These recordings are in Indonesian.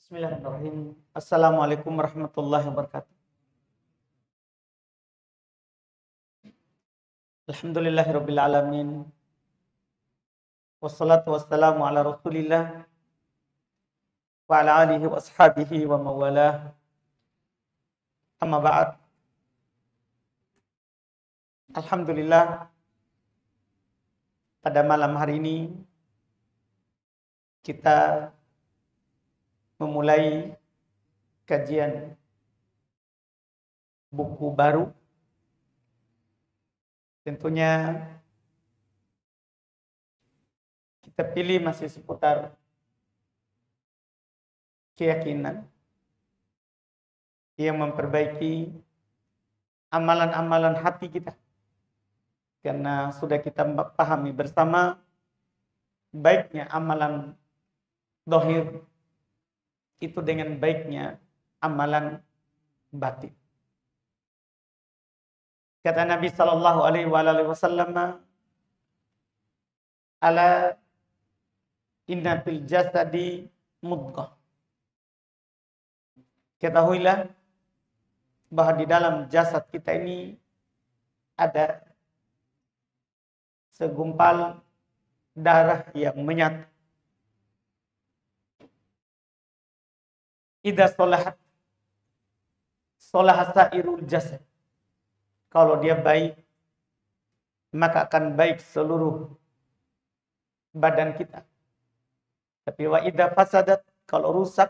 Bismillahirrahmanirrahim. Assalamualaikum warahmatullahi wabarakatuh. Alhamdulillahirabbil alamin. Wassalatu wassalamu ala Rasulillah wa ala alihi wa ashabihi wa mawalah. Amma ba'd. Alhamdulillah, pada malam hari ini kita memulai kajian buku baru. Tentunya kita pilih masih seputar keyakinan yang memperbaiki amalan-amalan hati kita. Karena sudah kita pahami bersama baiknya amalan zahir itu dengan baiknya amalan batin. Kata Nabi sallallahu alaihi wasallam, "Ala inna fil jasadi mudghah." Ketahuilah bahwa di dalam jasad kita ini ada segumpal darah yang menyatu. Idza sholahat sholaha sairul jasad. Kalau dia baik, maka akan baik seluruh badan kita. Tapi wa idza fasadat, kalau rusak,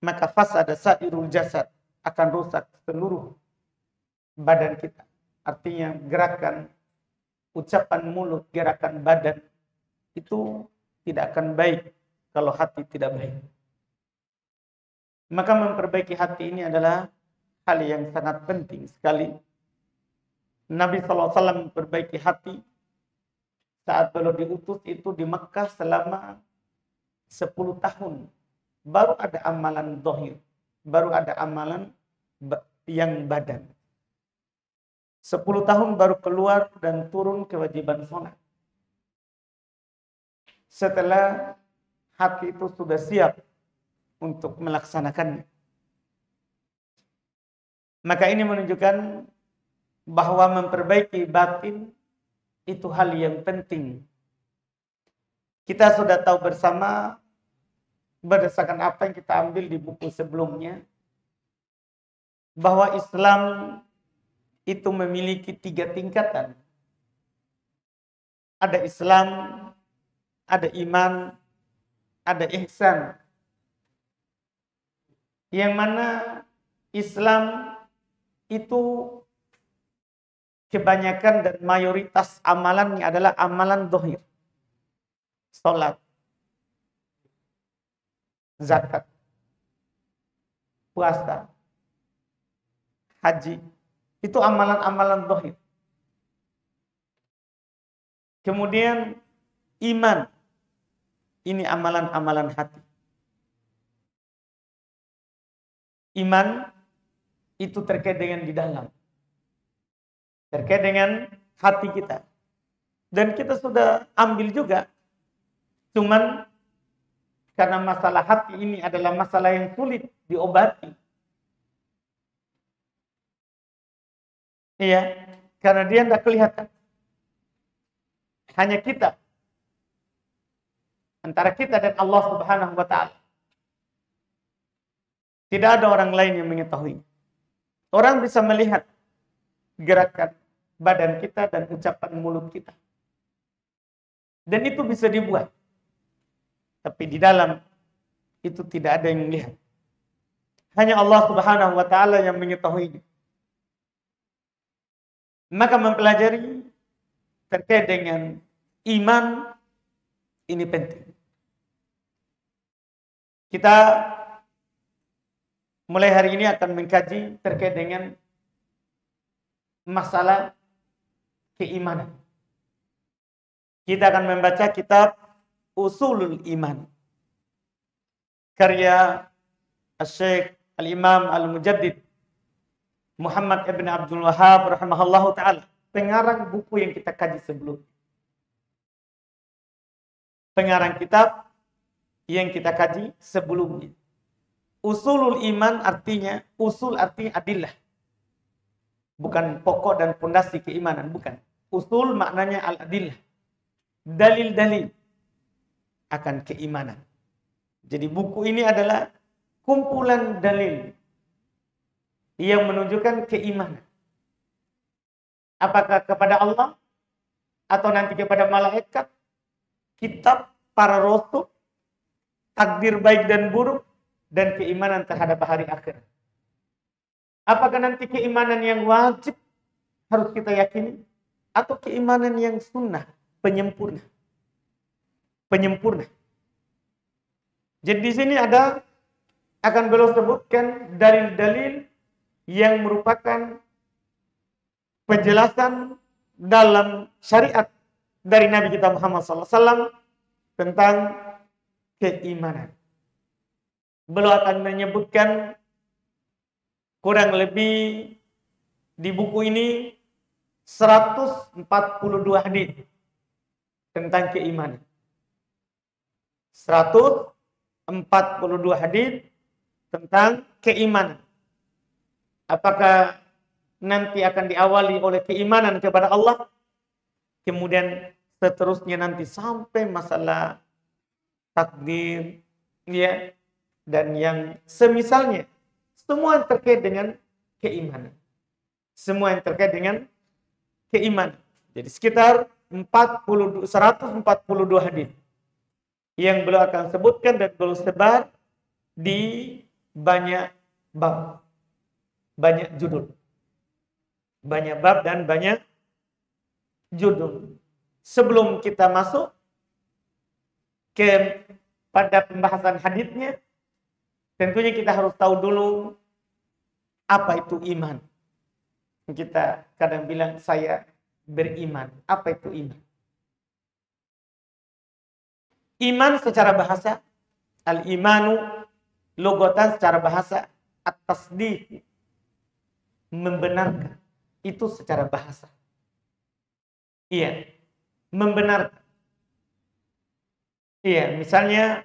maka fasada sairul jasad, akan rusak seluruh badan kita. Artinya gerakan, ucapan mulut, gerakan badan itu tidak akan baik kalau hati tidak baik. Maka memperbaiki hati ini adalah hal yang sangat penting sekali. Nabi SAW memperbaiki hati saat beliau diutus itu di Mekah selama 10 tahun. Baru ada amalan zahir, baru ada amalan yang badan. 10 tahun baru keluar dan turun kewajiban sholat. Setelah hati itu sudah siap untuk melaksanakannya. Maka ini menunjukkan bahwa memperbaiki batin itu hal yang penting. Kita sudah tahu bersama berdasarkan apa yang kita ambil di buku sebelumnya, bahwa Islam itu memiliki 3 tingkatan. Ada Islam, ada iman, ada ihsan. Yang mana Islam itu kebanyakan dan mayoritas amalannya adalah amalan zahir. Salat, zakat, puasa, haji. Itu amalan-amalan zahir. Kemudian iman. Ini amalan-amalan hati. Iman itu terkait dengan di dalam. Terkait dengan hati kita. Dan kita sudah ambil juga. Cuman karena masalah hati ini adalah masalah yang sulit diobati. Iya, karena dia tidak kelihatan. Hanya kita. Antara kita dan Allah Subhanahu wa ta'ala. Tidak ada orang lain yang mengetahui. Orang bisa melihat gerakan badan kita dan ucapan mulut kita. Dan itu bisa dibuat. Tapi di dalam itu tidak ada yang melihat. Hanya Allah Subhanahu wa ta'ala yang mengetahuinya. Maka mempelajari terkait dengan iman ini penting. Kita mulai hari ini akan mengkaji terkait dengan masalah keimanan. Kita akan membaca kitab Usulul Iman. Karya Syekh Al-Imam Al-Mujaddid Muhammad ibn Abdul Wahhab rahimahullahu ta'ala. Pengarang buku yang kita kaji sebelum. Pengarang kitab yang kita kaji sebelumnya. Usulul iman artinya, usul artinya adillah. Bukan pokok dan pondasi keimanan, bukan. Usul maknanya al-adillah. Dalil-dalil akan keimanan. Jadi buku ini adalah kumpulan dalil yang menunjukkan keimanan. Apakah kepada Allah atau nanti kepada malaikat, kitab, para rasul, takdir baik dan buruk, dan keimanan terhadap hari akhir. Apakah nanti keimanan yang wajib harus kita yakini atau keimanan yang sunnah, penyempurna. Penyempurna. Jadi di sini ada akan beliau sebutkan dalil-dalil yang merupakan penjelasan dalam syariat dari Nabi kita Muhammad SAW tentang keimanan. Beliau akan menyebutkan kurang lebih di buku ini 142 hadis tentang keimanan. 142 hadis tentang keimanan. Apakah nanti akan diawali oleh keimanan kepada Allah, kemudian seterusnya nanti sampai masalah takdir, ya, dan yang semisalnya, semua yang terkait dengan keimanan. Semua yang terkait dengan keimanan. Jadi sekitar 142 hadis yang beliau akan sebutkan dan beliau sebar di banyak bab, banyak judul. Banyak bab dan banyak judul. Sebelum kita masuk pada pembahasan hadisnya, tentunya kita harus tahu dulu apa itu iman. Kita kadang bilang saya beriman. Apa itu iman? Iman secara bahasa, al-imanu logatan secara bahasa, at-tasdiq, membenarkan. Itu secara bahasa. Iya, membenarkan. Iya, misalnya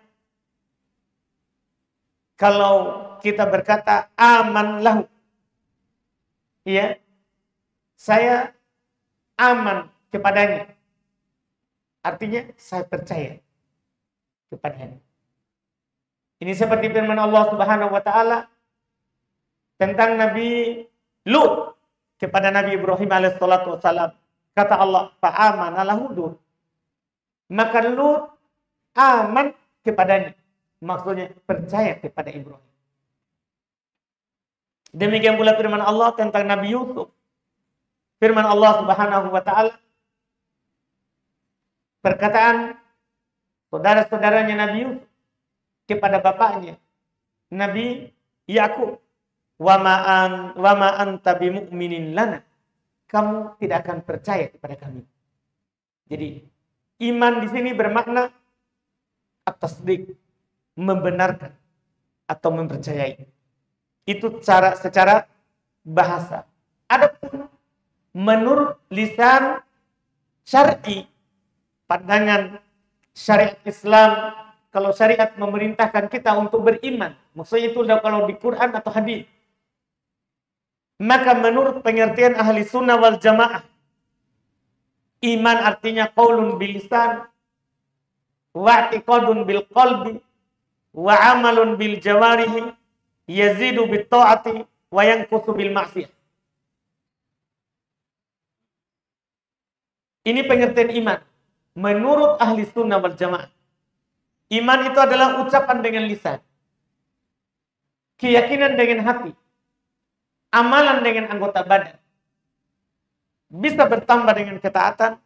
kalau kita berkata aman lahu. Iya, saya aman kepadanya. Artinya saya percaya kepadanya. Ini seperti firman Allah Subhanahu wa taala tentang Nabi Lut kepada Nabi Ibrahim alaihissalatu wassalam. Kata Allah, fa'amana lahu Lut. Maka Lut aman kepadanya. Maksudnya percaya kepada Ibrahim. Demikian pula firman Allah tentang Nabi Yusuf. Firman Allah Subhanahu wa taala, perkataan saudara-saudaranya Nabi Yusuf kepada bapaknya Nabi Yakub, wa ma anta bimu'minin lana. Kamu tidak akan percaya kepada kami. Jadi iman di sini bermakna at-tasdiq, membenarkan atau mempercayai. Itu secara bahasa. Adapun menurut lisan syar'i, pandangan syariat Islam, kalau syariat memerintahkan kita untuk beriman, maksudnya itu kalau di Quran atau hadis. Maka menurut pengertian ahli sunnah wal jamaah, iman artinya qaulun bil lisan, wa i'tiqadun bil qalbi, wa amalun bil jawarihi, yazidu bit ta'ati, wa yanqusu bil ma'siyah. Ini pengertian iman menurut ahli sunnah wal jamaah. Iman itu adalah ucapan dengan lisan, keyakinan dengan hati, amalan dengan anggota badan, bisa bertambah dengan ketaatan,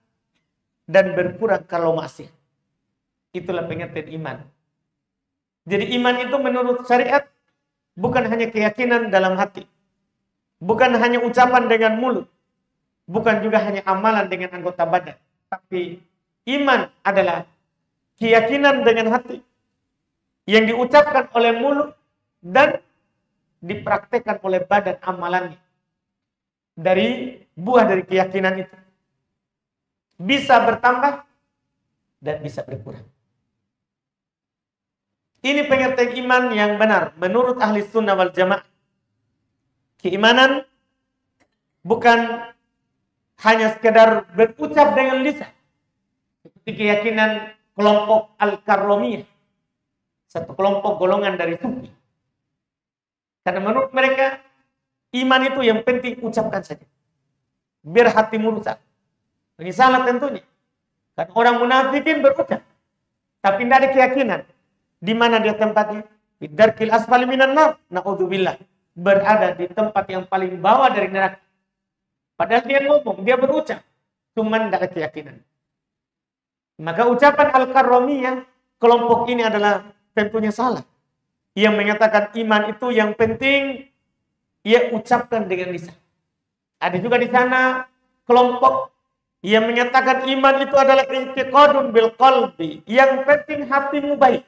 dan berkurang kalau maksiat. Itulah pengertian iman. Jadi iman itu menurut syariat bukan hanya keyakinan dalam hati, bukan hanya ucapan dengan mulut, bukan juga hanya amalan dengan anggota badan, tapi iman adalah keyakinan dengan hati yang diucapkan oleh mulut dan dipraktekkan oleh badan amalannya. Dari buah dari keyakinan itu bisa bertambah dan bisa berkurang. Ini pengertian iman yang benar menurut ahli sunnah wal jamaah. Keimanan bukan hanya sekedar berucap dengan lisan. Seperti keyakinan kelompok Al-Karramiyah. Satu kelompok golongan dari sufi. Karena menurut mereka, iman itu yang penting ucapkan saja. Biar hatimu rusak. Ini salah tentunya. Kan orang munafikin berucap. Tapi tidak ada keyakinan. Di mana dia tempatnya? Bidarkil asfali minan nar. Na'udzubillah. Berada di tempat yang paling bawah dari neraka. Padahal dia ngomong, dia berucap. Cuman tidak ada keyakinan. Maka ucapan Al-Karramiyah, kelompok ini adalah tentunya salah. Yang menyatakan iman itu yang penting ia ucapkan dengan lisan. Ada juga di sana kelompok yang menyatakan iman itu adalah i'tiqadun bil qalbi. Yang penting hatimu baik.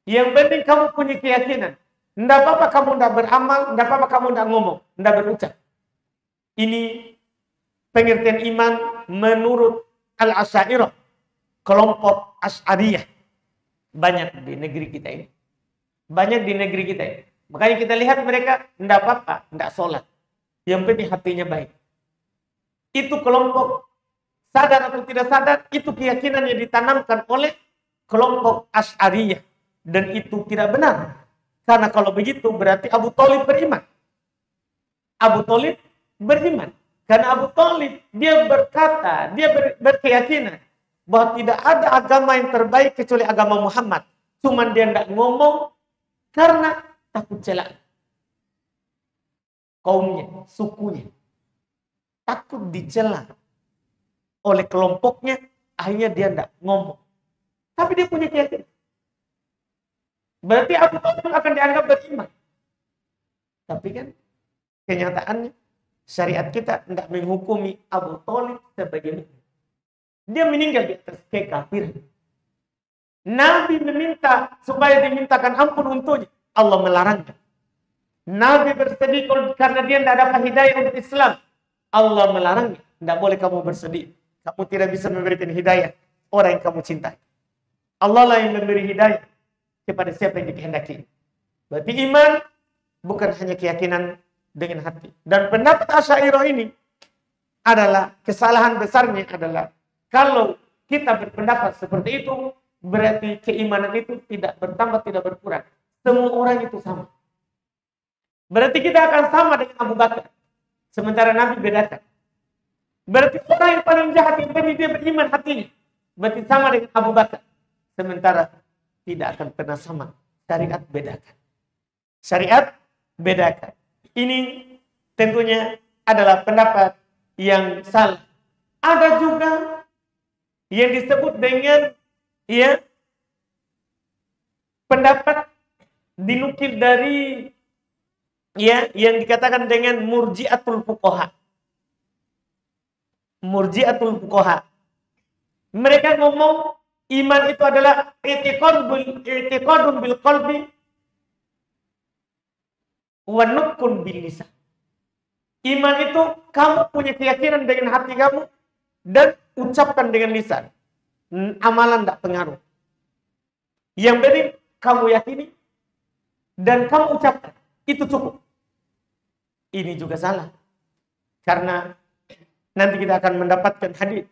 Yang penting kamu punya keyakinan. Tidak apa-apa kamu tidak beramal, tidak apa-apa kamu tidak ngomong, tidak berucap. Ini pengertian iman menurut Al-Asy'ariyah, kelompok Asy'ariyah. Banyak di negeri kita ini. Banyak di negeri kita ini. Makanya kita lihat mereka tidak apa-apa, tidak sholat. Yang penting hatinya baik. Itu kelompok sadar atau tidak sadar, itu keyakinan yang ditanamkan oleh kelompok Asy'ariyah. Dan itu tidak benar. Karena kalau begitu berarti Abu Thalib beriman. Abu Thalib beriman. Karena Abu Thalib dia berkata, dia berkeyakinan bahwa tidak ada agama yang terbaik kecuali agama Muhammad. Cuman dia tidak ngomong karena takut celak. Kaumnya, sukunya. Takut dicela oleh kelompoknya, akhirnya dia tidak ngomong. Tapi dia punya keyakinan. Berarti Abu Thalib akan dianggap beriman. Tapi kan kenyataannya syariat kita tidak menghukumi Abu Thalib sebagai mukmin. Dia meninggal di atas kekafiran. Nabi meminta supaya dimintakan ampun untuknya. Allah melarangnya. Nabi bersedih karena dia tidak dapat hidayah untuk Islam. Allah melarangnya. Tidak boleh kamu bersedih. Kamu tidak bisa memberikan hidayah orang yang kamu cintai. Allah lah yang memberi hidayah kepada siapa yang dikehendaki. Berarti iman bukan hanya keyakinan dengan hati. Dan pendapat Asy'ariyah ini adalah kesalahan besarnya adalah kalau kita berpendapat seperti itu, berarti keimanan itu tidak bertambah, tidak berkurang. Semua orang itu sama. Berarti kita akan sama dengan Abu Bakar. Sementara Nabi bedakan. Berarti orang yang paling jahat yang penting dia beriman hatinya. Berarti sama dengan Abu Bakar. Sementara tidak akan pernah sama. Syariat bedakan. Syariat bedakan. Ini tentunya adalah pendapat yang salah. Ada juga yang disebut dengan pendapat dinukil dari yang dikatakan dengan murji'atul fuqaha. Murji'atul fuqaha. Mereka ngomong iman itu adalah i'tiqadun bil qalbi wa nutqun bil lisan. Iman itu kamu punya keyakinan dengan hati kamu dan ucapkan dengan lisan. Amalan tidak pengaruh. Yang penting kamu yakini dan kamu ucapkan. Itu cukup. Ini juga salah. Karena nanti kita akan mendapatkan hadis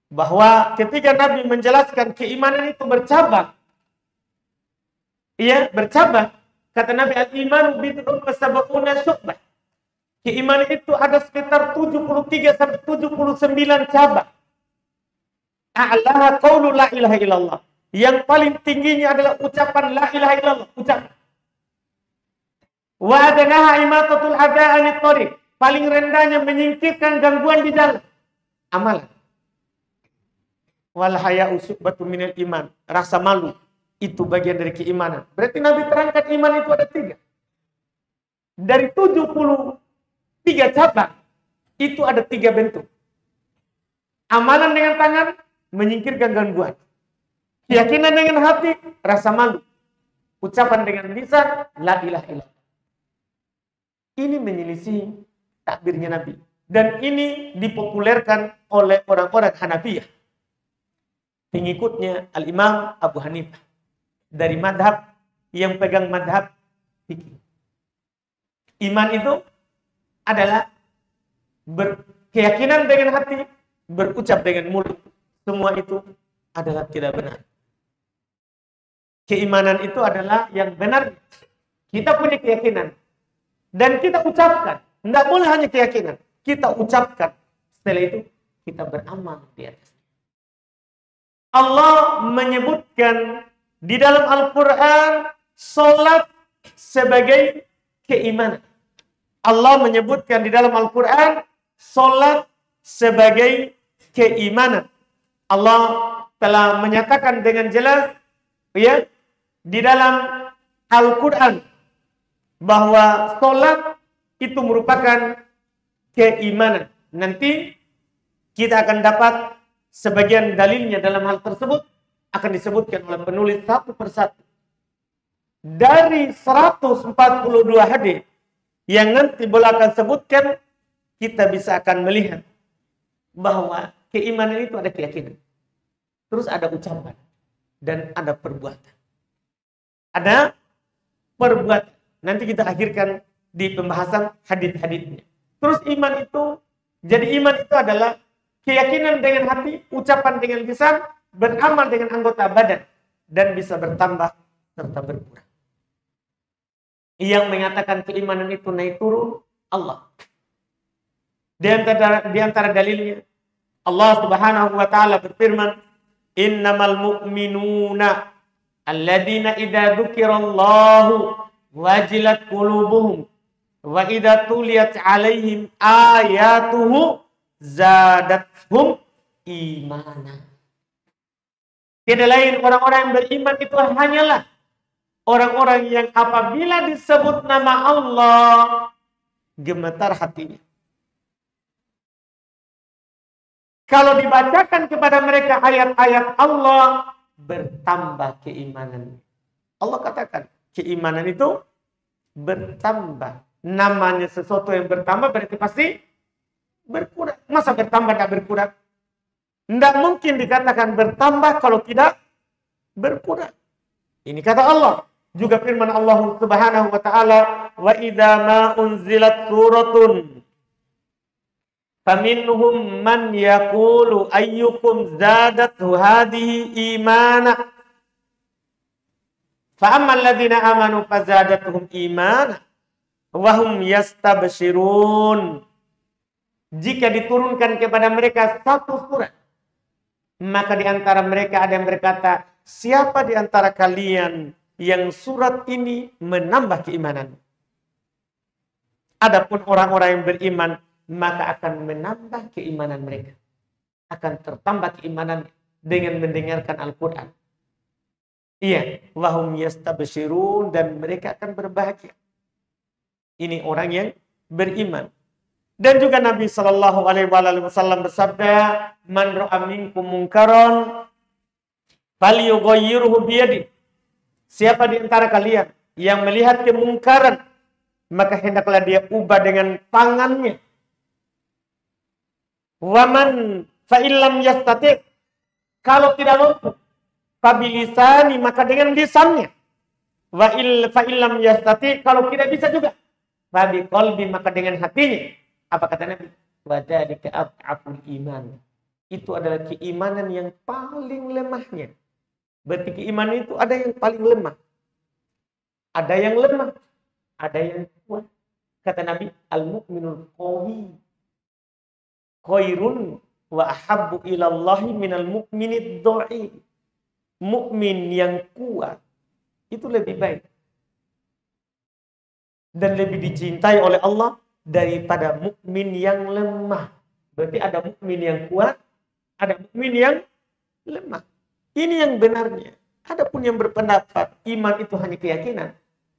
bahwa ketika Nabi menjelaskan keimanan itu bercabang. Iya, bercabang. Kata Nabi, al-iman bid'un wa sab'una syu'bah. Keimanan itu ada sekitar 73 sampai 79 cabang. A'laha qaulu la ilaha illallah. Yang paling tingginya adalah ucapan la ilaha illallah, ucapan. Wa adnaha imatatul adza 'anit thariq. Paling rendahnya menyingkirkan gangguan di jalan. Amalan. Wal haya'u syu'batun minal iman. Rasa malu itu bagian dari keimanan. Berarti Nabi terangkan iman itu ada 3. Dari 73 cabang itu ada 3 bentuk. Amalan dengan tangan menyingkirkan gangguan. Keyakinan dengan hati rasa malu. Ucapan dengan lisan la ilaha illallah. Ini menyelisih takbirnya Nabi. Dan ini dipopulerkan oleh orang-orang Hanafiyah. Pengikutnya Al-Imam Abu Hanifah. dari madhab yang pegang madhab fikih. Iman itu adalah berkeyakinan dengan hati, berucap dengan mulut. Semua itu adalah tidak benar. Keimanan itu adalah yang benar. Kita punya keyakinan. Dan kita ucapkan. Tidak boleh hanya keyakinan. Kita ucapkan. Setelah itu, kita beramal di atasnya. Allah menyebutkan di dalam Al-Quran, salat sebagai keimanan. Allah menyebutkan di dalam Al-Quran, salat sebagai keimanan. Allah telah menyatakan dengan jelas, ya, di dalam Al-Quran, bahwa salat itu merupakan keimanan. Nanti kita akan dapat sebagian dalilnya dalam hal tersebut akan disebutkan oleh penulis satu persatu. Dari 142 hadis yang nanti boleh akan sebutkan, kita bisa akan melihat bahwa keimanan itu ada keyakinan. Terus ada ucapan dan ada perbuatan. Ada perbuatan. Nanti kita akhirkan di pembahasan hadis-hadisnya. Terus iman itu, jadi iman itu adalah keyakinan dengan hati, ucapan dengan lisan, beramal dengan anggota badan, dan bisa bertambah serta berkurang. Yang mengatakan keimanan itu naik turun, Allah. Di antara dalilnya, Allah Subhanahu wa taala berfirman, "Innamal mu'minuna alladzina idza dzukirallahu wajilat qulubuhum wa idza tuliyat 'alaihim ayatuhu zadatuhum imana." Tidak lain orang-orang yang beriman itu hanyalah orang-orang yang apabila disebut nama Allah, gemetar hatinya. Kalau dibacakan kepada mereka ayat-ayat Allah, bertambah keimanan. Allah katakan, keimanan itu bertambah. Namanya sesuatu yang bertambah berarti pasti berkurang. Masa bertambah tidak berkurang? Tidak mungkin dikatakan bertambah kalau tidak berkurang. Ini kata Allah. Juga firman Allah Subhanahu wa taala, "Wa idza ma unzilat suratun faminhum man yaqulu ayyukum zadathu hadhihi imana fa ammal ladzina amanu fazadatuhum imana wa hum yastabshirun." Jika diturunkan kepada mereka satu surat, maka di antara mereka ada yang berkata, "Siapa di antara kalian yang surat ini menambah keimanan?" Adapun orang-orang yang beriman, maka akan menambah keimanan mereka. Akan tertambah keimanan dengan mendengarkan Al-Quran. Iya, wahum yastabshirun, dan mereka akan berbahagia. Ini orang yang beriman. Dan juga Nabi Shallallahu Alaihi Wasallam bersabda, "Man ra'a minkum munkaran, falyughayyirhu biyadihi." Siapa di antara kalian yang melihat kemungkaran, maka hendaklah dia ubah dengan tangannya. Waman fa illam yastati', kalau tidak mampu, fabilisani, maka dengan lisannya. Fa illam yastati', kalau tidak bisa juga, fabi qalbi, maka dengan hatinya. Apa kata Nabi? Wa dzalika ad'aful iman. Itu adalah keimanan yang paling lemahnya. Berarti keimanan itu ada yang paling lemah. Ada yang lemah. Ada yang kuat. Kata Nabi, al-mu'minul qawi khairun wa ahabbu ilallahi minal mu'minid dha'i. Mukmin yang kuat itu lebih baik dan lebih dicintai oleh Allah daripada mukmin yang lemah. Berarti ada mukmin yang kuat, ada mukmin yang lemah. Ini yang benarnya. Adapun yang berpendapat iman itu hanya keyakinan,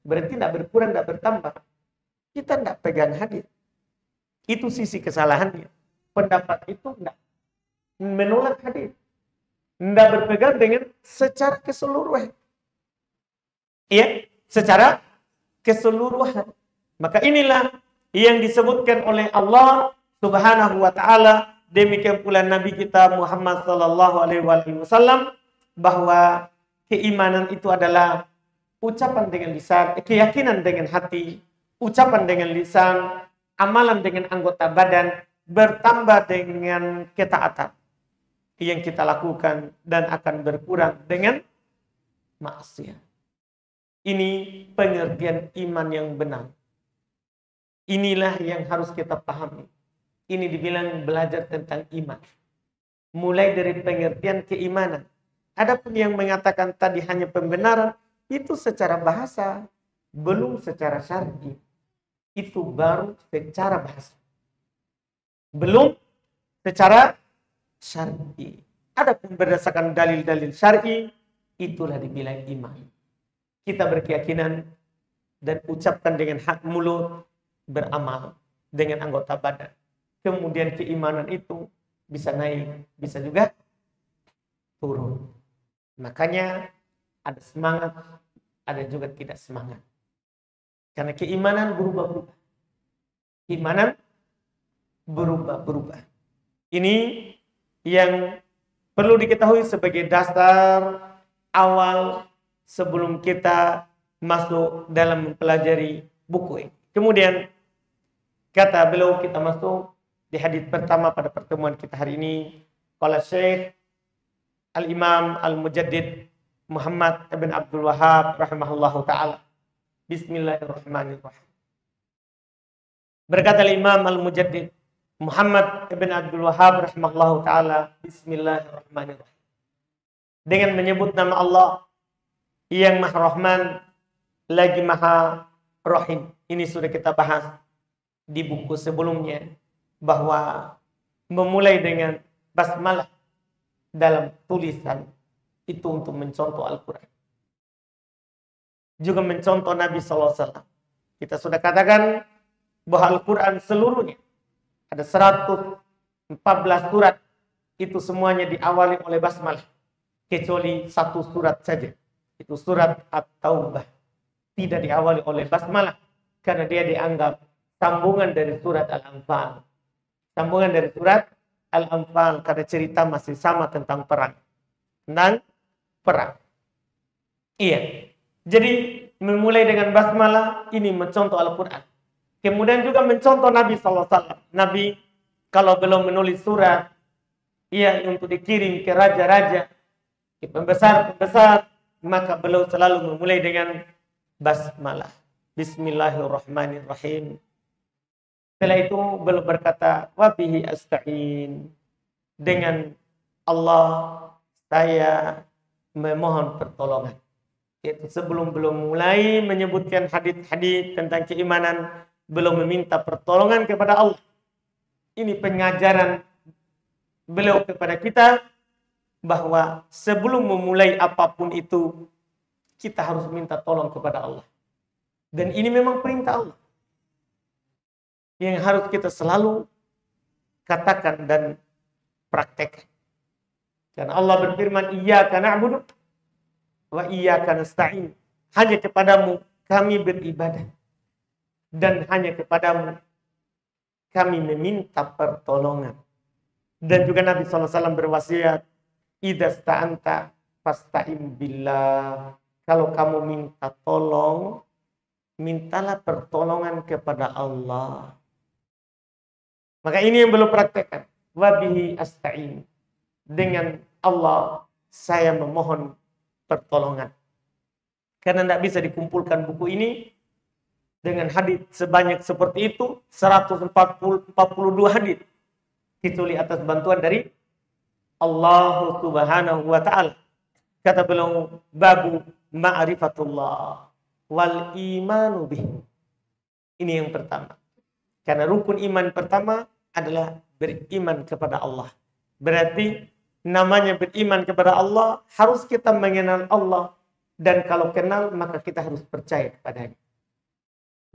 berarti tidak berkurang, tidak bertambah. Kita tidak pegang hadis. Itu sisi kesalahannya. Pendapat itu tidak menolak hadis. Tidak berpegang dengan secara keseluruhan. Iya, secara keseluruhan. Maka inilah yang disebutkan oleh Allah Subhanahu wa taala, demikian pula Nabi kita Muhammad sallallahu alaihi wasallam, bahwa keimanan itu adalah ucapan dengan lisan, keyakinan dengan hati, ucapan dengan lisan, amalan dengan anggota badan, bertambah dengan ketaatan yang kita lakukan dan akan berkurang dengan maksiat. Ini pengertian iman yang benar. Inilah yang harus kita pahami. Ini dibilang belajar tentang iman. Mulai dari pengertian keimanan. Adapun yang mengatakan tadi hanya pembenaran, itu secara bahasa, belum secara syar'i. Itu baru secara bahasa. Belum secara syar'i. Adapun berdasarkan dalil-dalil syar'i, itulah dibilang iman. Kita berkeyakinan dan ucapkan dengan hak mulut, beramal dengan anggota badan. Kemudian keimanan itu bisa naik, bisa juga turun. Makanya ada semangat, ada juga tidak semangat. Karena keimanan berubah-ubah. Keimanan berubah-ubah. Ini yang perlu diketahui sebagai dasar awal sebelum kita masuk dalam mempelajari buku ini. Kemudian kata beliau, kita masuk di hadis pertama pada pertemuan kita hari ini. Qala Syekh Al-Imam Al-Mujaddid Muhammad ibn Abdul Wahhab rahimahullahu ta'ala. Bismillahirrahmanirrahim. Berkata Imam Al-Mujaddid Muhammad ibn Abdul Wahhab rahimahullahu ta'ala. Bismillahirrahmanirrahim. Dengan menyebut nama Allah yang Maha Rahman lagi Maha Rahim. Ini sudah kita bahas di buku sebelumnya, bahwa memulai dengan basmalah dalam tulisan itu untuk mencontoh Al-Quran. Juga mencontoh Nabi SAW. Kita sudah katakan bahwa Al-Quran seluruhnya ada 114 surat. Itu semuanya diawali oleh basmalah. Kecuali satu surat saja. Itu surat At-Taubah. Tidak diawali oleh basmalah. Karena dia dianggap sambungan dari surat Al-Anfal. Sambungan dari surat Al-Anfal. Karena cerita masih sama tentang perang. Tentang perang. Iya. Jadi memulai dengan basmalah ini mencontoh Al-Quran. Kemudian juga mencontoh Nabi SAW. Nabi kalau belum menulis surat, ia untuk dikirim ke raja-raja, ke pembesar-pembesar, maka beliau selalu memulai dengan basmalah. Bismillahirrahmanirrahim. Setelah itu beliau berkata, wabihi asta'in. Dengan Allah saya memohon pertolongan. Yaitu sebelum belum mulai menyebutkan hadis-hadis tentang keimanan, belum meminta pertolongan kepada Allah. Ini pengajaran beliau kepada kita, bahwa sebelum memulai apapun itu, kita harus minta tolong kepada Allah. Dan ini memang perintah Allah yang harus kita selalu katakan dan praktekkan. Karena Allah berfirman, iyyaka na'budu wa iyyaka nasta'in. Hanya kepadamu kami beribadah, dan hanya kepadamu kami meminta pertolongan. Dan juga Nabi SAW berwasiat, idza sta'anta fasta'in billah. Kalau kamu minta tolong, mintalah pertolongan kepada Allah. Maka ini yang belum praktekkan. Wabihi asta'in. Dengan Allah saya memohon pertolongan. Karena tidak bisa dikumpulkan buku ini dengan hadis sebanyak seperti itu, 142 hadis. Kecuali atas bantuan dari Allah Subhanahu wa ta'ala. Kata beliau, babu ma'rifatullah wal imanu bih. Ini yang pertama. Karena rukun iman pertama adalah beriman kepada Allah. Berarti namanya beriman kepada Allah, harus kita mengenal Allah. Dan kalau kenal, maka kita harus percaya kepadanya.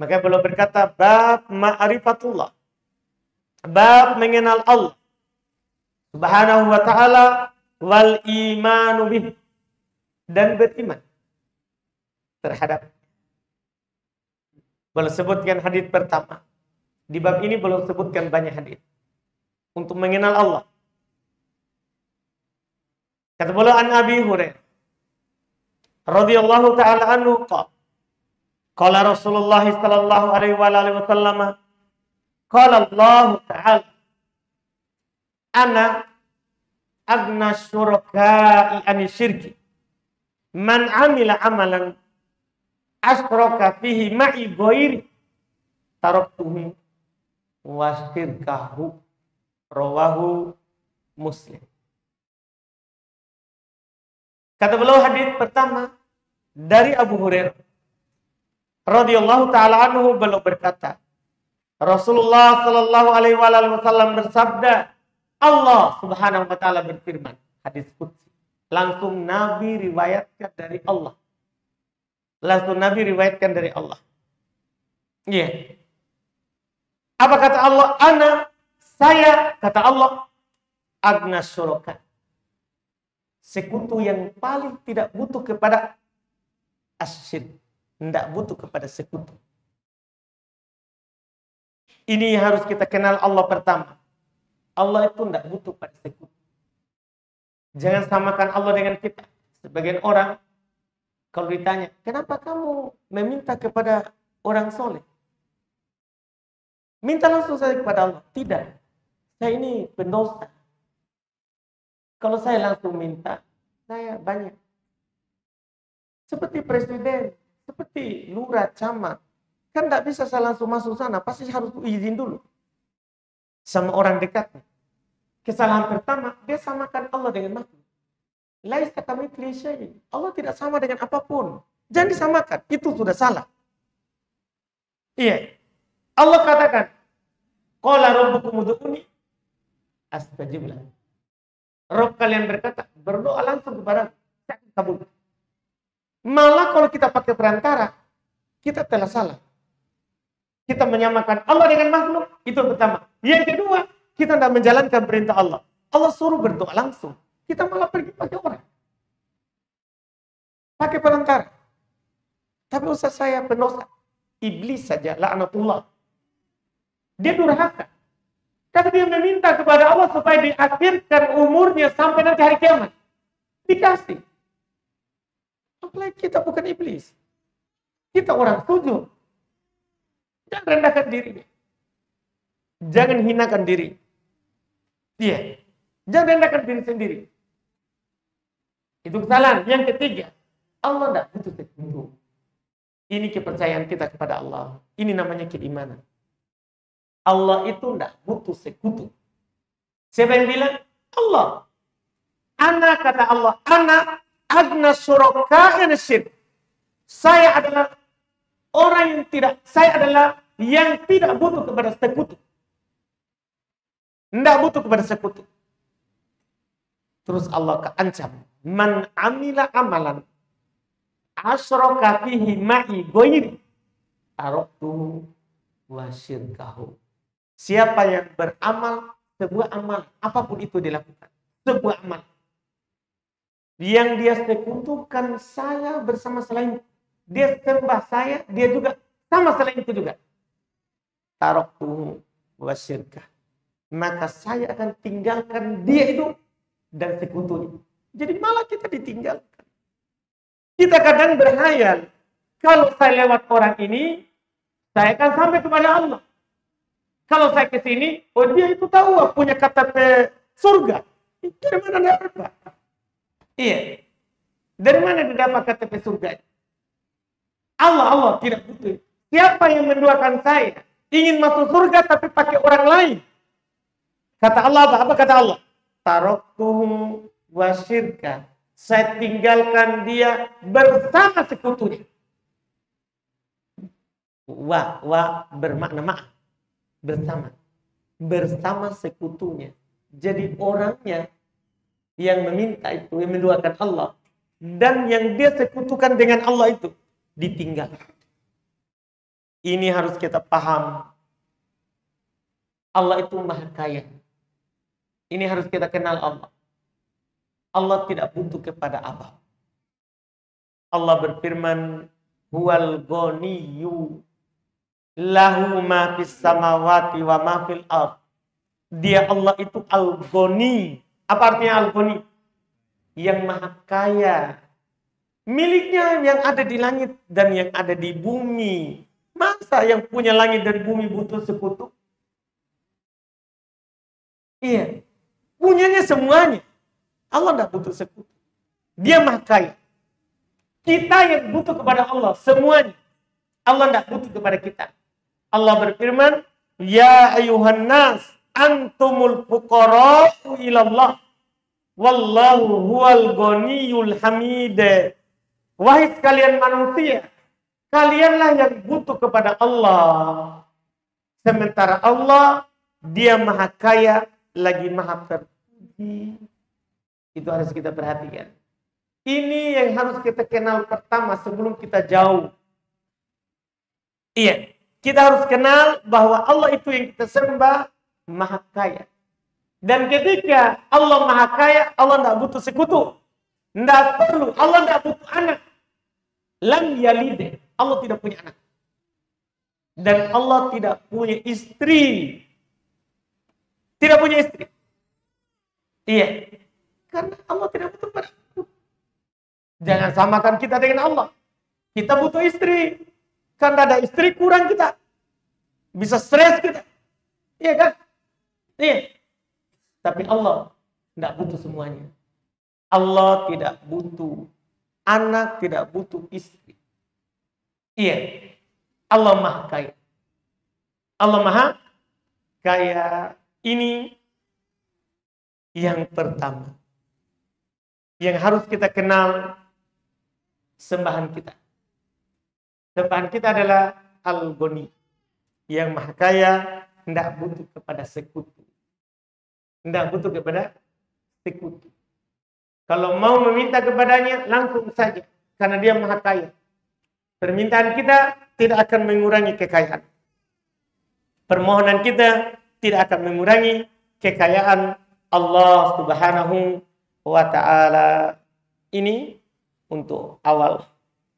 Maka beliau berkata, bab ma'rifatullah. Bab mengenal Allah Subhanahu wa ta'ala wal imanu bih. Dan beriman terhadap. Beliau sebutkan hadis pertama. Di bab ini beliau sebutkan banyak hadis untuk mengenal Allah. Kata beliau an Abi Hurairah radhiyallahu taala anhu qala Rasulullah sallallahu alaihi wasallam qala Allah ta'ala ana agna syuraka'i anisyirki man amila amalan asyraka fihi ma'i ghairi taraktuhu wa syirkahu rawahu Muslim. Kata beliau hadis pertama dari Abu Hurairah radhiyallahu taala anhu, beliau berkata, Rasulullah sallallahu alaihi wasallam bersabda, Allah Subhanahu wa taala berfirman, hadis qudsi. Langsung Nabi riwayatkan dari Allah. Iya. Apa kata Allah? Saya, kata Allah, agna syuraka. Sekutu yang paling tidak butuh kepada asyirk. Tidak butuh kepada sekutu. Ini harus kita kenal Allah pertama. Allah itu tidak butuh pada sekutu. Jangan samakan Allah dengan kita. Sebagian orang, kalau ditanya, kenapa kamu meminta kepada orang soleh? Minta langsung saja kepada Allah. Tidak. Saya ini pendosa. Kalau saya langsung minta, saya banyak. Seperti presiden, seperti lurah, camat. Kan tidak bisa saya langsung masuk sana. Pasti harus izin dulu. Sama orang dekatnya. Kesalahan pertama, dia samakan Allah dengan makhluk. Laisa kamitslihi syai'. Allah tidak sama dengan apapun. Jangan disamakan. Itu sudah salah. Iya. Allah katakan, qala rabbukum ud'uni astajib lakum. Rob kalian berkata, berdoa langsung kepada saya akan kabul. Malah kalau kita pakai perantara, kita telah salah. Kita menyamakan Allah dengan makhluk, itu pertama. Yang kedua, kita tidak menjalankan perintah Allah. Allah suruh berdoa langsung. Kita malah pergi pakai orang. Pakai perantara. Tapi usah saya pendosa. Iblis saja, la'natullah. Dia durhaka. Tapi dia meminta kepada Allah supaya diakhirkan umurnya sampai nanti hari kiamat. Dikasih. Apalagi kita bukan iblis. Kita orang sujud. Jangan rendahkan diri. Jangan hinakan diri. Iya. Jangan rendahkan diri sendiri. Itu kesalahan. Yang ketiga, Allah tidak butuh sekutu. Ini kepercayaan kita kepada Allah. Ini namanya keimanan. Allah itu tidak butuh sekutu. Siapa yang bilang? Allah. Ana, kata Allah, ana agna syuraka anisyirk. Saya adalah orang yang tidak butuh kepada sekutu. Tidak butuh kepada sekutu. Terus Allah ancam, man amila amalan asyraka fihi ma'i ghairi taraktuhu wa syirkahu. Siapa yang beramal sebuah amal, apapun itu dilakukan, sebuah amal yang dia sekutukan saya bersama selain, dia sembah saya, dia juga sama selain itu juga, taraktuhu wa syirkah, maka saya akan tinggalkan dia itu dan sekutunya. Jadi malah kita ditinggalkan. Kita kadang berhayal, kalau saya lewat orang ini, saya akan sampai kepada Allah. Kalau saya ke sini, oh dia itu tahu punya KTP surga. Dari mana dia dapat? Iya. Dari mana dia dapat KTP surga? Allah tidak butuh. Siapa yang mendoakan saya ingin masuk surga tapi pakai orang lain? Kata Allah apa kata Allah? Taraktuhu wa syirka. Saya tinggalkan dia bersama sekutunya. Wa bermakna maaf. Bersama sekutunya. Jadi orangnya yang meminta itu, yang mendoakan Allah, dan yang dia sekutukan dengan Allah itu ditinggal. Ini harus kita paham. Allah itu maha kaya. Ini harus kita kenal Allah. Allah tidak butuh kepada apa. Allah berfirman, huwal ghaniyyu lahu ma fis samawati wa ma fil ardh. Dia Allah itu al-ghani. Apa artinya al-ghani? Yang maha kaya. Miliknya yang ada di langit dan yang ada di bumi. Masa yang punya langit dan bumi butuh sekutu? Iya. Punyanya semuanya. Allah tidak butuh sekutu. Dia maha kaya. Kita yang butuh kepada Allah. Semuanya. Allah tidak butuh kepada kita. Allah berfirman, Ya ayuhan nas, antumul fuqara'u ilallah. Wallahu huwal ghaniyul hamid. Wahai sekalian manusia, kalianlah yang butuh kepada Allah. Sementara Allah, dia maha kaya, lagi maha terpuji. Itu harus kita perhatikan. Ini yang harus kita kenal pertama sebelum kita jauh. Iya, kita harus kenal bahwa Allah itu yang kita sembah, maha kaya. Dan ketika Allah maha kaya, Allah tidak butuh sekutu. Tidak perlu, Allah tidak butuh anak. Lam yalide, Allah tidak punya anak. Dan Allah tidak punya istri. Tidak punya istri. Iya. Karena Allah tidak butuh pada aku. Jangan samakan kita dengan Allah. Kita butuh istri. Karena ada istri kurang kita. Bisa stres kita. Iya kan? Iya. Tapi Allah tidak butuh semuanya. Allah tidak butuh anak, tidak butuh istri. Iya. Allah maha kaya. Allah maha kaya. Ini yang pertama. Yang harus kita kenal sembahan kita. Sembahan kita adalah Al-Ghani. Yang maha kaya, tidak butuh kepada sekutu. Tidak butuh kepada sekutu. Kalau mau meminta kepadanya, langsung saja. Karena dia maha kaya. Permintaan kita tidak akan mengurangi kekayaan. Permohonan kita tidak akan mengurangi kekayaan Allah Subhanahu wa ta'ala. Ini untuk awal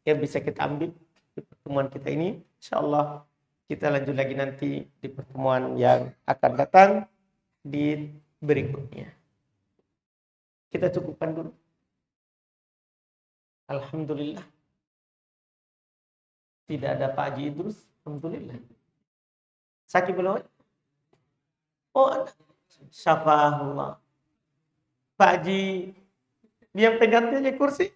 yang bisa kita ambil di pertemuan kita ini. InsyaAllah kita lanjut lagi nanti di pertemuan yang akan datang di berikutnya. Kita cukupkan dulu. Alhamdulillah. Tidak ada Pak Haji Idrus. Alhamdulillah. Sakit belum? Oh, ada. Syafahullah. Pak Haji, dia penggantinya kursi.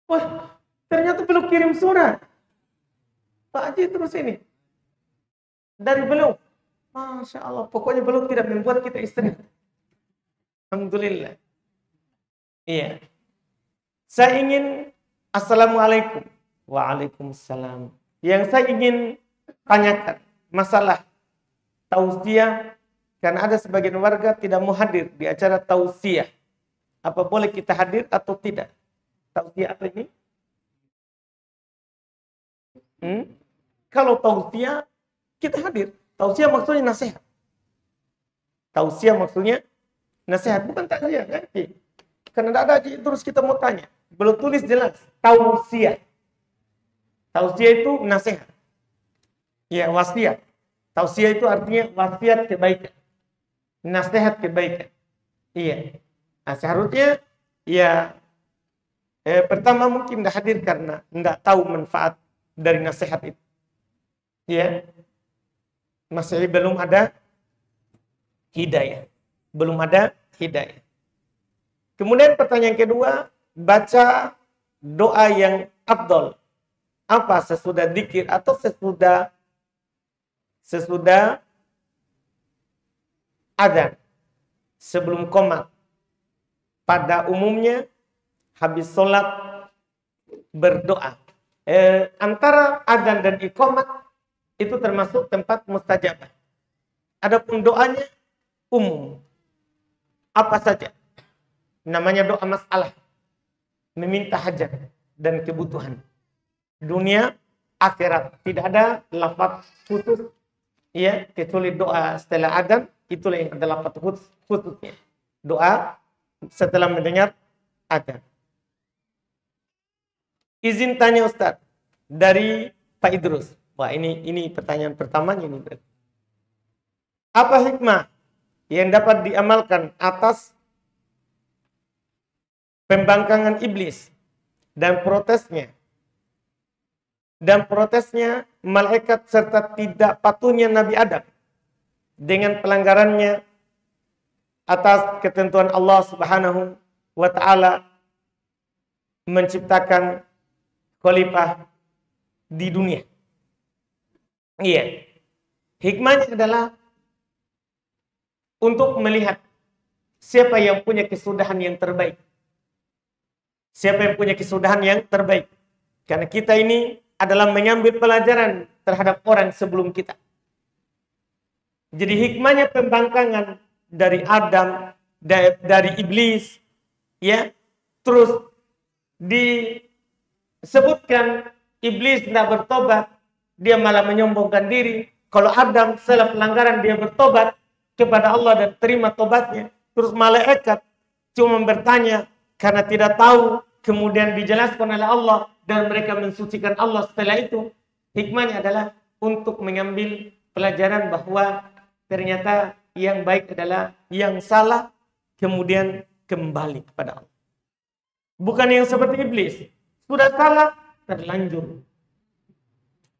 Wah, ternyata belum kirim surat. Pak Haji terus ini. Dari belum. Masya Allah, pokoknya belum tidak membuat kita istirahat. Alhamdulillah. Iya. Saya ingin Assalamualaikum. Waalaikumsalam. Yang saya ingin tanyakan masalah tausiah, karena ada sebagian warga tidak mau hadir di acara tausiah. Apa boleh kita hadir atau tidak? Tausiah apa ini? Kalau tausiah kita hadir. Tausiah maksudnya nasihat. Tausiah maksudnya nasihat, bukan takziah. Karena tidak ada terus kita mau tanya. Belum tulis jelas. Tausiah. Tausiah itu nasihat. Ya, wasiat. Tausiah itu artinya wasiat kebaikan. Nasihat kebaikan. Iya. Nah, seharusnya ya pertama mungkin tidak hadir karena tidak tahu manfaat dari nasihat itu. Ya. Masih belum ada hidayah. Belum ada hidayah. Kemudian pertanyaan kedua, baca doa yang afdal. Apa sesudah dzikir atau sesudah adzan? Sebelum qomat. Pada umumnya habis sholat berdoa. Antara adzan dan iqamat itu termasuk tempat mustajabah. Adapun doanya umum. Apa saja? Namanya doa masalah. Meminta hajat dan kebutuhan. Dunia, akhirat. Tidak ada lafaz khusus. Ya, kecuali doa setelah adzan. Itulah yang ada lafaz khususnya. Doa setelah mendengar adzan. Izin tanya Ustaz. Dari Pak Idrus. Wah, ini pertanyaan pertamanya ini berarti. Apa hikmah yang dapat diamalkan atas pembangkangan iblis dan protesnya malaikat serta tidak patuhnya Nabi Adam dengan pelanggarannya atas ketentuan Allah Subhanahu wa taala menciptakan khalifah di dunia. Iya. Hikmahnya adalah untuk melihat siapa yang punya kesudahan yang terbaik. Siapa yang punya kesudahan yang terbaik. Karena kita ini adalah mengambil pelajaran terhadap orang sebelum kita. Jadi hikmahnya pembangkangan dari Adam, dari iblis, ya, terus disebutkan iblis tidak bertobat, dia malah menyombongkan diri. Kalau Adam setelah pelanggaran dia bertobat kepada Allah dan terima tobatnya. Terus malaikat cuma bertanya karena tidak tahu. Kemudian dijelaskan oleh Allah dan mereka mensucikan Allah setelah itu. Hikmahnya adalah untuk mengambil pelajaran bahwa ternyata yang baik adalah yang salah kemudian kembali kepada Allah. Bukan yang seperti iblis. Sudah salah, terlanjur.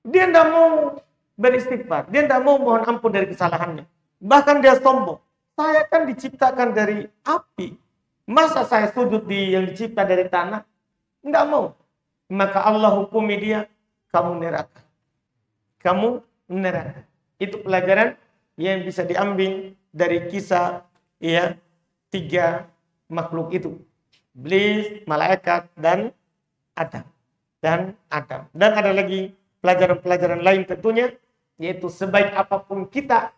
Dia tidak mau beristighfar. Dia tidak mau mohon ampun dari kesalahannya. Bahkan dia sombong. Saya kan diciptakan dari api. Masa saya sujud di yang dicipta dari tanah? Tidak mau. Maka Allah hukumi dia, kamu neraka. Kamu neraka. Itu pelajaran yang bisa diambil dari kisah ya 3 makhluk itu. Iblis, malaikat, dan Adam. Dan ada lagi pelajaran-pelajaran lain tentunya, yaitu sebaik apapun kita,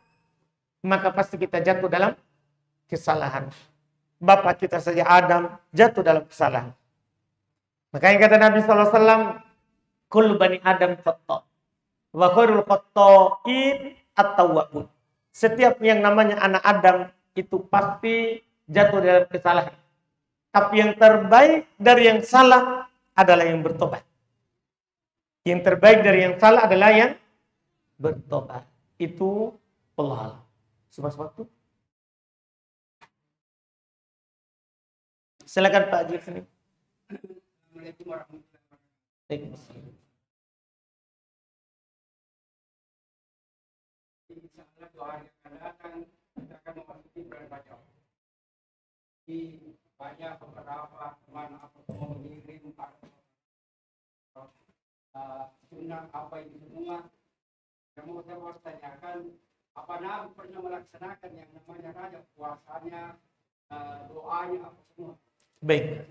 maka pasti kita jatuh dalam kesalahan. Bapak kita saja Adam jatuh dalam kesalahan. Makanya kata Nabi SAW, kullu bani Adam khata' wa khairul khata'in at-tawwabun. Setiap yang namanya anak Adam itu pasti jatuh dalam kesalahan. Tapi yang terbaik dari yang salah adalah yang bertobat. Yang terbaik dari yang salah adalah yang bertobat. Itu Allah. Waktu. Silakan Pak Haji sini. Assalamualaikum warahmatullahi wabarakatuh. Insyaallah doa yang akan datang kita akan memasuki bulan Rajab. Di banyak beberapa teman atau mengirim sunnah apa itu semua. Yang mau saya tanyakan, apa Nabi pernah melaksanakan yang namanya Rajab, puasanya, doanya apa semua? Baik.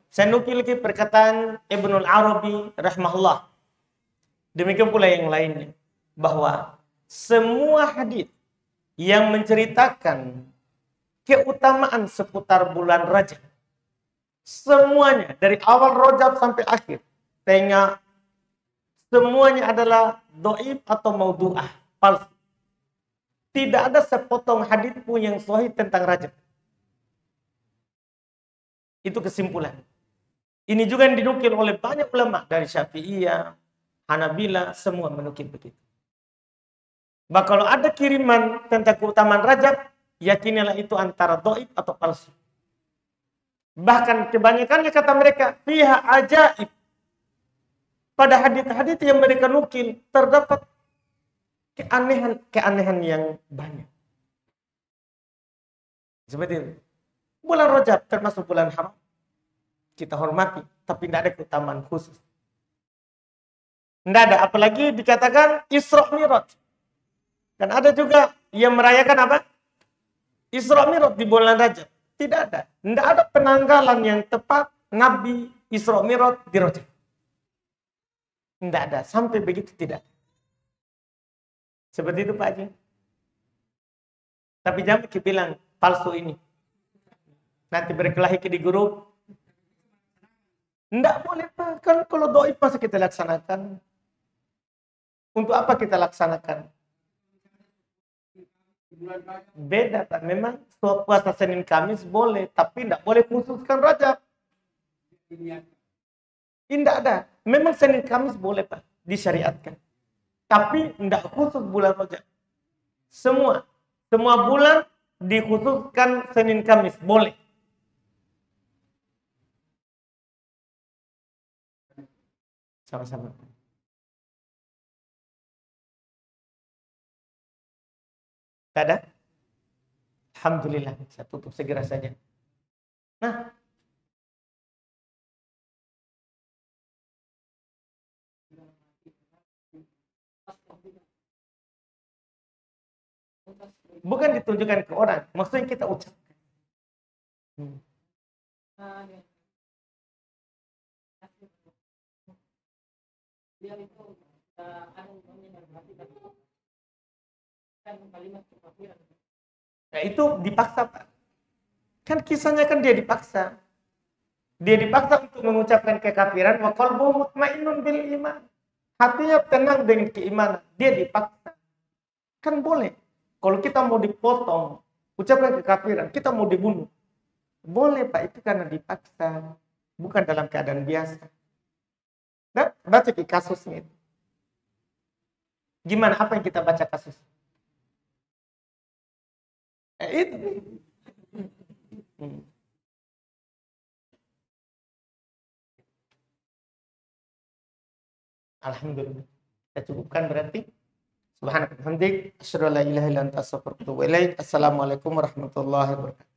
Saya nukil lagi perkataan Ibnul Arabi rahimahullah. Demikian pula yang lainnya, bahwa semua hadis yang menceritakan keutamaan seputar bulan Rajab, semuanya dari awal Rajab sampai akhir, tengah, semuanya adalah dhaif atau maudhu'ah, palsu. Tidak ada sepotong hadis pun yang sahih tentang Rajab. Itu kesimpulan. Ini juga yang dinukil oleh banyak ulama dari Syafi'iyah, Hanabilah, semua menukil begitu. Bah kalau ada kiriman tentang keutamaan Rajab, yakinilah itu antara dhaif atau palsu. Bahkan kebanyakannya kata mereka, fiha ajaib. Pada hadits-hadits yang mereka nukil terdapat keanehan yang banyak. Seperti itu. Bulan Rajab termasuk bulan haram. Kita hormati, tapi tidak ada keutamaan khusus. Tidak ada, apalagi dikatakan Isra Mi'raj. Dan ada juga yang merayakan apa? Isra Mi'raj di bulan Rajab. Tidak ada. Tidak ada penanggalan yang tepat Nabi Isra Mi'raj di Rajab. Tidak ada. Sampai begitu tidak. Seperti itu Pak Haji. Tapi jangan bilang palsu ini. Nanti berkelahi di grup. Tidak boleh Pak. Kan kalau doa masa kita laksanakan. Untuk apa kita laksanakan? Beda Pak. Memang puasa Senin Kamis boleh. Tapi tidak boleh khususkan Rajab. Tidak ada. Memang Senin Kamis boleh Pak. Disyariatkan. Tapi tidak khusus bulan Rajab. Semua bulan dikhususkan Senin Kamis boleh. Sama-sama. Tak ada? Alhamdulillah, saya tutup segera saja. Nah, bukan ditunjukkan ke orang, maksudnya kita ucapkan. Nah, itu dipaksa, Pak. Kan kisahnya kan dia dipaksa. Dia dipaksa untuk mengucapkan kekafiran, wa qalbuhu mutmainnun bil iman. Hatinya tenang dengan keimanan. Dia dipaksa. Kan boleh. Kalau kita mau dipotong, ucapkan kekafiran, kita mau dibunuh. Boleh, Pak, itu karena dipaksa. Bukan dalam keadaan biasa. Nah, baca di kasusnya itu. Gimana? Apa yang kita baca kasus? Itu. Alhamdulillah. Kita cukupkan berarti. Subhanallah. Asyhadu an la ilaha illa anta astaghfiruka wa atubu ilaik. Assalamualaikum warahmatullahi wabarakatuh.